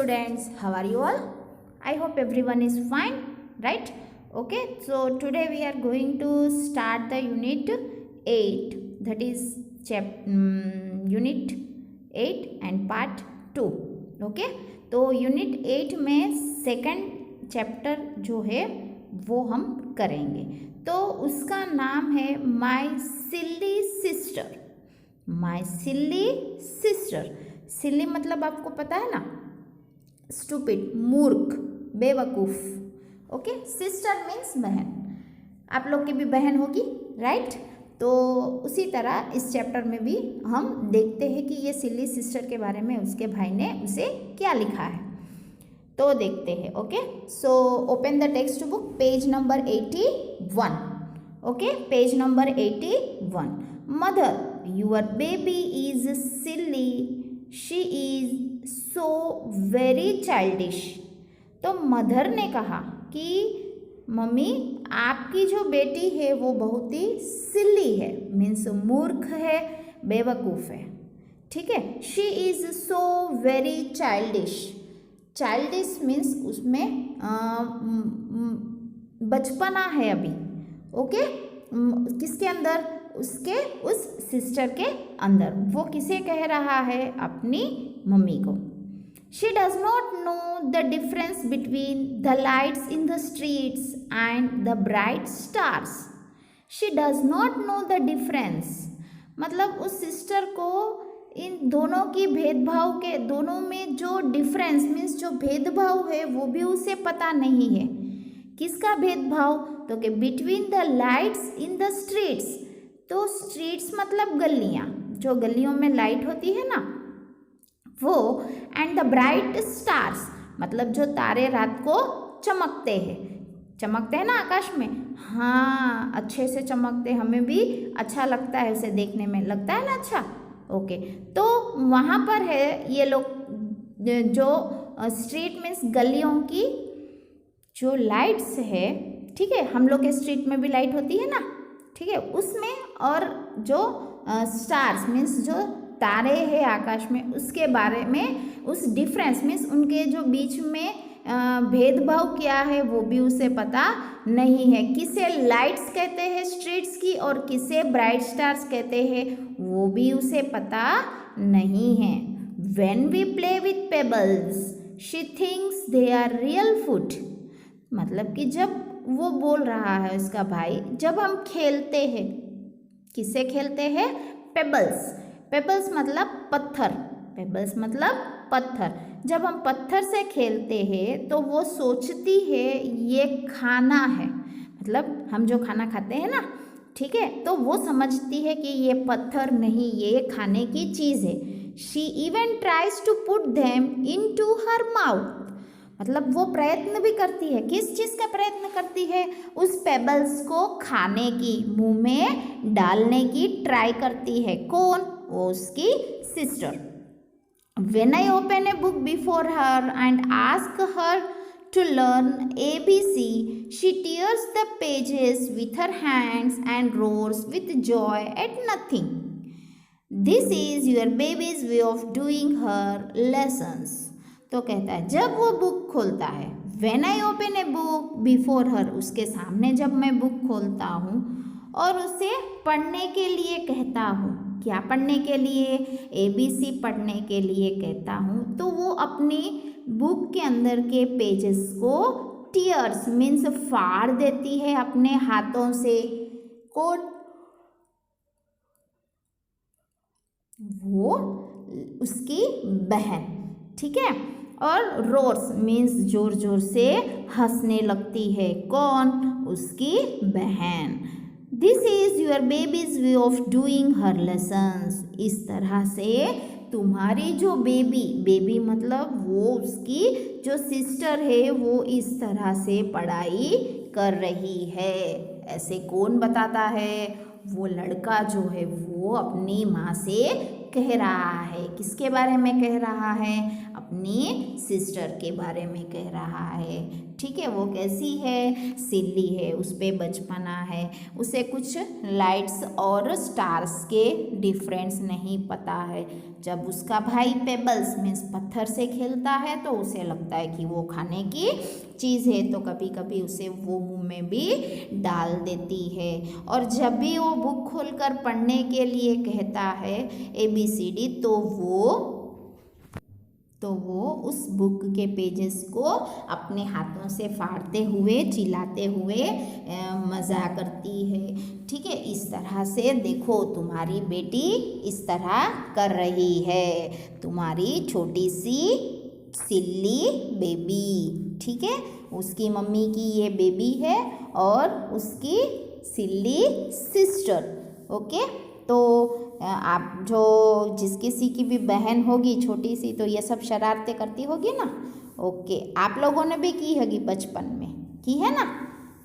students, how are you all? I hope everyone is fine, right? Okay, so today we are going to start the unit 8, that is unit 8 and part 2. Okay, तो unit 8 में second chapter जो है वो हम करेंगे, तो उसका नाम है माई सिली सिस्टर। माई सिली सिस्टर, सिली मतलब आपको पता है ना, स्टूपिड, मूर्ख, बेवकूफ़। ओके, सिस्टर मीन्स बहन, आप लोग की भी बहन होगी, राइट? तो उसी तरह इस चैप्टर में भी हम देखते हैं कि ये सिली सिस्टर के बारे में उसके भाई ने उसे क्या लिखा है, तो देखते हैं। Okay, so open the text book, page number 81। Okay, page number 81। Mother, your baby is silly, she is so very childish. तो मदर ने कहा कि मम्मी, आपकी जो बेटी है वो बहुत ही सिली है, मीन्स मूर्ख है, बेवकूफ़ है। ठीक है, she is so very childish. Childish means उसमें बचपना है अभी। ओके, किसके अंदर? उसके उस सिस्टर के अंदर। वो किसे कह रहा है? अपनी मम्मी को। She does not know the difference between the lights in the streets and the bright stars. She does not know the difference. मतलब उस सिस्टर को इन दोनों की भेदभाव के, दोनों में जो डिफरेंस मीन्स जो भेदभाव है वो भी उसे पता नहीं है। किसका भेदभाव? तो कि between the lights in the streets. तो स्ट्रीट्स मतलब गलियाँ, जो गलियों में लाइट होती है ना वो, एंड द ब्राइट स्टार्स मतलब जो तारे रात को चमकते हैं ना आकाश में। हाँ, अच्छे से चमकते, हमें भी अच्छा लगता है उसे देखने में, लगता है ना अच्छा। ओके, तो वहाँ पर है ये लोग, जो स्ट्रीट मीन्स गलियों की जो लाइट्स है, ठीक है, हम लोग के स्ट्रीट में भी लाइट होती है ना, ठीक है, उसमें, और जो स्टार्स मीन्स जो तारे हैं आकाश में, उसके बारे में, उस डिफरेंस मीन्स उनके जो बीच में भेदभाव क्या है वो भी उसे पता नहीं है। किसे लाइट्स कहते हैं स्ट्रीट्स की और किसे ब्राइट स्टार्स कहते हैं वो भी उसे पता नहीं है। When we play with pebbles, she thinks they are real food। मतलब कि जब वो बोल रहा है उसका भाई, जब हम खेलते हैं, किससे खेलते हैं? पेबल्स। पेबल्स मतलब पत्थर, पेबल्स मतलब पत्थर। जब हम पत्थर से खेलते हैं तो वो सोचती है ये खाना है, मतलब हम जो खाना खाते हैं ना, ठीक है, तो वो समझती है कि ये पत्थर नहीं, ये खाने की चीज़ है। She even tries to put them into her mouth. मतलब वो प्रयत्न भी करती है, किस चीज़ का प्रयत्न करती है? उस पेबल्स को खाने की, मुंह में डालने की ट्राई करती है। कौन? वो उसकी sister. When I open a book before her and ask her to learn ABC, she tears the pages with her hands and roars with joy at nothing. This is your baby's way of doing her lessons. तो कहता है जब वो book खोलता है, When I open a book before her, उसके सामने जब मैं बुक खोलता हूँ और उसे पढ़ने के लिए कहता हूँ, क्या पढ़ने के लिए? ABC पढ़ने के लिए कहता हूँ, तो वो अपनी बुक के अंदर के पेजेस को टीयर्स मीन्स फाड़ देती है अपने हाथों से। कौन? वो उसकी बहन, ठीक है, और रोर्स मीन्स जोर जोर से हंसने लगती है। कौन? उसकी बहन। This is your babies way of doing her lessons. इस तरह से तुम्हारी जो बेबी मतलब वो उसकी जो सिस्टर है वो इस तरह से पढ़ाई कर रही है। ऐसे कौन बताता है? वो लड़का जो है वो अपनी माँ से कह रहा है। किसके बारे में कह रहा है? अपनी सिस्टर के बारे में कह रहा है, ठीक है। कि वो कैसी है, सिल्ली है, उस पर बचपना है, उसे कुछ लाइट्स और स्टार्स के डिफरेंस नहीं पता है। जब उसका भाई पेबल्स मीन्स पत्थर से खेलता है तो उसे लगता है कि वो खाने की चीज़ है, तो कभी कभी उसे वो मुंह में भी डाल देती है। और जब भी वो बुक खोलकर पढ़ने के लिए कहता है ABCD, तो वो उस बुक के पेजेस को अपने हाथों से फाड़ते हुए, चिल्लाते हुए मज़ा करती है। ठीक है, इस तरह से देखो तुम्हारी बेटी इस तरह कर रही है, तुम्हारी छोटी सी सिल्ली बेबी। ठीक है, उसकी मम्मी की ये बेबी है और उसकी सिल्ली सिस्टर। ओके, तो आप जो जिस किसी की भी बहन होगी छोटी सी, तो ये सब शरारतें करती होगी ना। ओके, आप लोगों ने भी की होगी बचपन में, की है ना?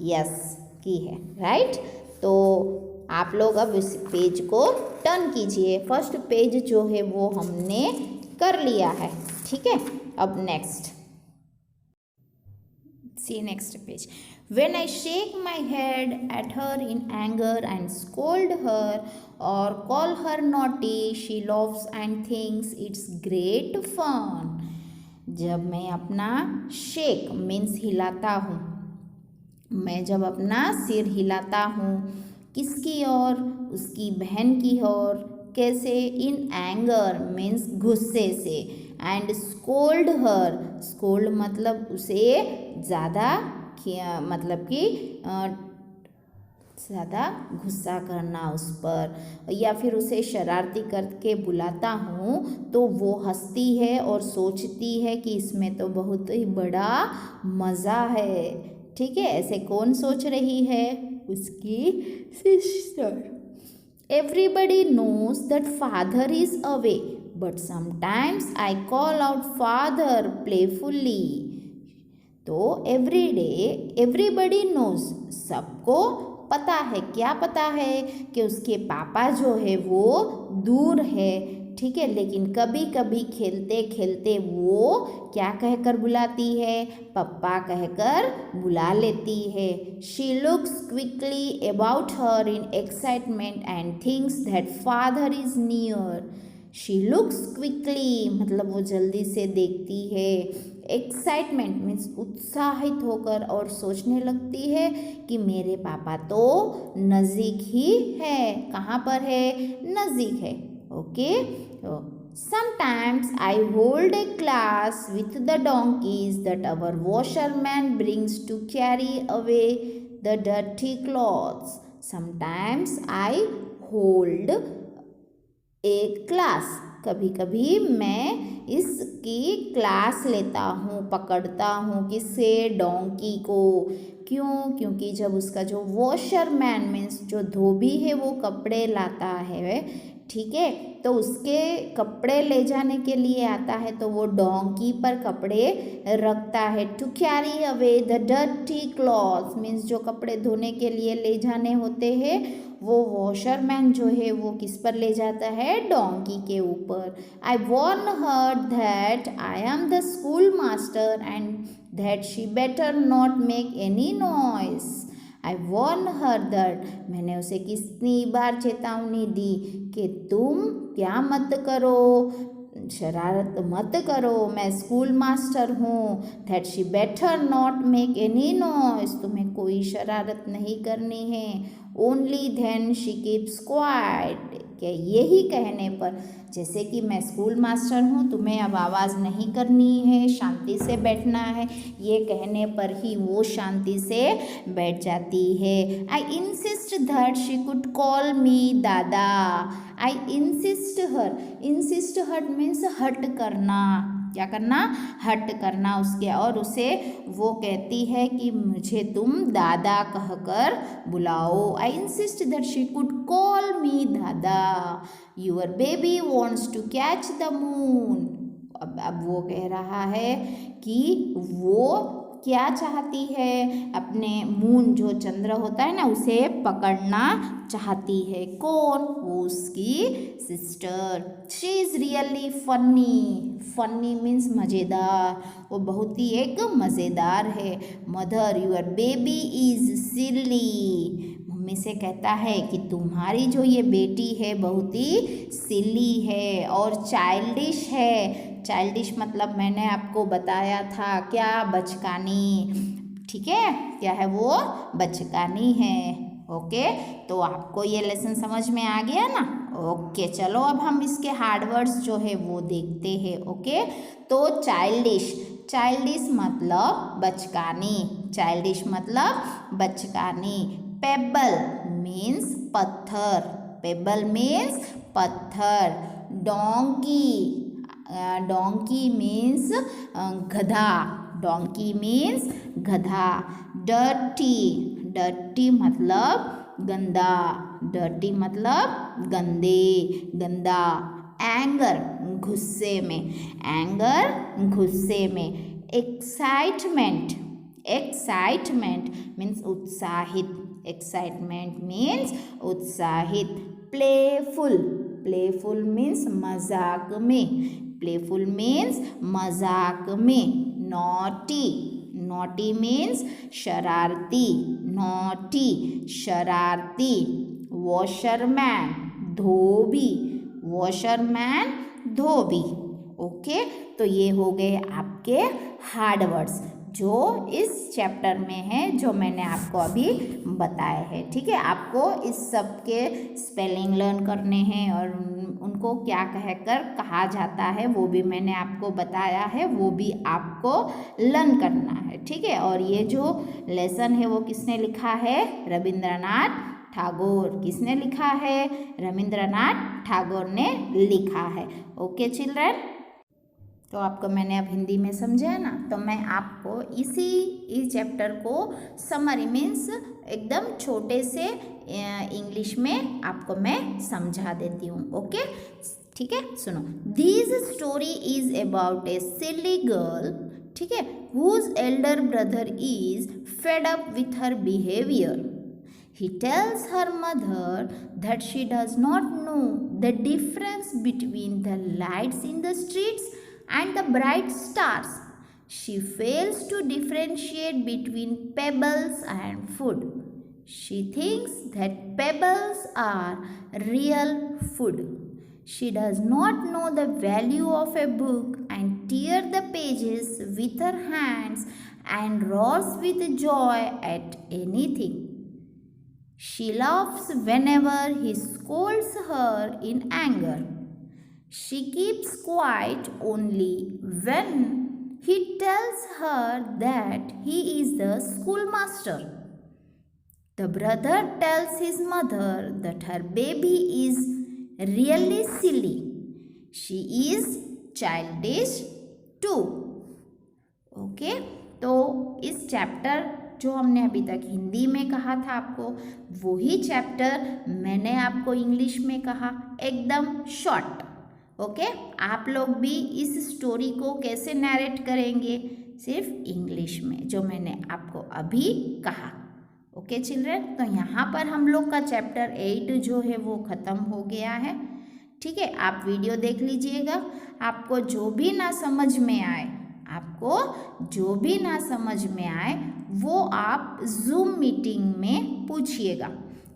यस, की है, राइट। तो आप लोग अब इस पेज को टर्न कीजिए। फर्स्ट पेज जो है वो हमने कर लिया है। ठीक है, अब next, see next page. When I shake my head at her in anger and scold her or call her naughty, she laughs and thinks it's great fun. जब मैं अपना शेक मीन्स हिलाता हूँ, मैं जब अपना सिर हिलाता हूँ किसकी ओर, उसकी बहन की ओर, कैसे, इन एंगर मीन्स गुस्से से, एंड स्कोल्ड हर, स्कोल्ड मतलब उसे ज़्यादा मतलब कि ज़्यादा गुस्सा करना उस पर, या फिर उसे शरारती करके बुलाता हूँ तो वो हंसती है और सोचती है कि इसमें तो बहुत ही बड़ा मज़ा है। ठीक है, ऐसे कौन सोच रही है? उसकी sister. Everybody knows that father is away but sometimes I call out father playfully. तो एवरीबडी नोज, सबको पता है, क्या पता है कि उसके पापा जो है वो दूर है। ठीक है, लेकिन कभी कभी खेलते खेलते वो क्या कहकर बुलाती है, पप्पा कहकर बुला लेती है। She looks quickly about her in excitement and thinks that father is near. She looks quickly मतलब वो जल्दी से देखती है, एक्साइटमेंट मीन्स उत्साहित होकर, और सोचने लगती है कि मेरे पापा तो नज़दीक ही है। कहाँ पर है? नज़दीक है। Okay, sometimes I hold a class with the donkeys that our washerman brings to carry away the dirty clothes. Sometimes I hold a class, कभी कभी मैं इसकी क्लास लेता हूँ, पकड़ता हूँ, किससे? डोंकी को। क्यों? क्योंकि जब उसका जो वॉशरमैन मीन्स जो धोबी है वो कपड़े लाता है, ठीक है, तो उसके कपड़े ले जाने के लिए आता है तो वो डोंकी पर कपड़े रखता है। To carry away the dirty clothes means जो कपड़े धोने के लिए ले जाने होते हैं वो वॉशरमैन जो है वो किस पर ले जाता है? डोंकी के ऊपर। I warn her that I am the school master and that she better not make any noise. I warn her that, मैंने उसे कितनी बार चेतावनी दी कि तुम क्या मत करो, शरारत मत करो, मैं स्कूल मास्टर हूँ। That she better not make any noise, तुम्हें कोई शरारत नहीं करनी है। Only then she keeps quiet, क्या यही कहने पर, जैसे कि मैं स्कूल मास्टर हूँ, तुम्हें अब आवाज़ नहीं करनी है, शांति से बैठना है, ये कहने पर ही वो शांति से बैठ जाती है। I insist that she could call me दादा। आई इंसिस्ट हट मीन्स हट करना, क्या करना? हट करना उसके, और उसे वो कहती है कि मुझे तुम दादा कहकर बुलाओ। I insist that she could call me दादा। Your baby wants to catch the moon. अब वो कह रहा है कि वो क्या चाहती है, अपने मून जो चंद्र होता है ना उसे पकड़ना चाहती है। कौन? वो उसकी sister. She is really funny. Funny means मज़ेदार, वो बहुत ही एक मज़ेदार है। Mother your baby is silly. Mummy से कहता है कि तुम्हारी जो ये बेटी है बहुत ही सिली है और चाइल्डिश है। चाइल्डिश मतलब मैंने आपको बताया था क्या, बचकानी। ठीक है, क्या है वो? बचकानी है। ओके, तो आपको ये लेसन समझ में आ गया ना? ओके, चलो अब हम इसके हार्ड वर्ड्स जो है वो देखते हैं। ओके, तो चाइल्डिश, चाइल्डिश मतलब बचकानी, चाइल्डिश मतलब बचकानी। पेबल मीन्स पत्थर, पेबल मीन्स पत्थर। डोंकी, डोंकी मीन्स गधा, डोंकी मीन्स गधा। डर्टी, डर्टी मतलब गंदा, डर्टी मतलब गंदे, गंदा। एंगर, गुस्से में, एंगर गुस्से में। एक्साइटमेंट, एक्साइटमेंट मीन्स उत्साहित, एक्साइटमेंट मीन्स उत्साहित। प्लेफुल, प्लेफुल मीन्स मजाक में, प्लेफुल मीन्स मजाक में। नॉटी, नॉटी मीन्स शरारती, नॉटी शरारती। वॉशरमैन, धोबी, वॉशरमैन धोबी। ओके, तो ये हो गए आपके हार्ड वर्ड्स जो इस चैप्टर में है, जो मैंने आपको अभी बताए हैं। ठीक है, आपको इस सब के स्पेलिंग लर्न करने हैं और उनको क्या कहकर कहा जाता है वो भी मैंने आपको बताया है, वो भी आपको लर्न करना है। ठीक है, और ये जो लेसन है वो किसने लिखा है? रविंद्रनाथ ठाकुर। किसने लिखा है? रविंद्रनाथ ठाकुर ने लिखा है। ओके चिल्ड्रन, तो आपको मैंने अब हिंदी में समझाया ना, तो मैं आपको इस चैप्टर को समरी मीन्स एकदम छोटे से इंग्लिश में आपको मैं समझा देती हूँ। ओके, ठीक है, सुनो। This story is about a silly girl, ठीक है, whose elder brother is fed up with her behaviour. He tells her mother that she does not know the difference between the lights in the streets and the bright stars. She fails to differentiate between pebbles and food. She thinks that pebbles are real food. She does not know the value of a book and tears the pages with her hands and roars with joy at anything. She laughs whenever he scolds her in anger. She keeps quiet only when he tells her that he is the schoolmaster. The brother tells his mother that her baby is really silly. She is childish too. Okay, तो इस chapter जो हमने अभी तक हिंदी में कहा था आपको, वही चैप्टर मैंने आपको इंग्लिश में कहा, एकदम शॉर्ट। ओके, आप लोग भी इस स्टोरी को कैसे नैरेट करेंगे? सिर्फ इंग्लिश में, जो मैंने आपको अभी कहा। ओके चिल्ड्रन, तो यहाँ पर हम लोग का चैप्टर 8 जो है वो ख़त्म हो गया है। ठीक है, आप वीडियो देख लीजिएगा, आपको जो भी ना समझ में आए, आपको जो भी ना समझ में आए वो आप जूम मीटिंग में पूछिएगा।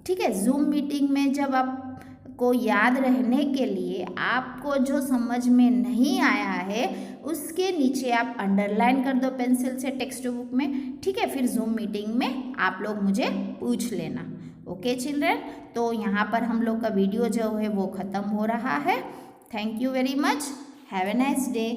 ठीक है, जूम मीटिंग में जब आपको याद रहने के लिए आपको जो समझ में नहीं आया है उसके नीचे आप अंडरलाइन कर दो पेंसिल से टेक्स्ट बुक में। ठीक है, फिर जूम मीटिंग में आप लोग मुझे पूछ लेना। ओके चिल्ड्रन, तो यहाँ पर हम लोग का वीडियो जो है वो ख़त्म हो रहा है। Thank you very much, have a nice day.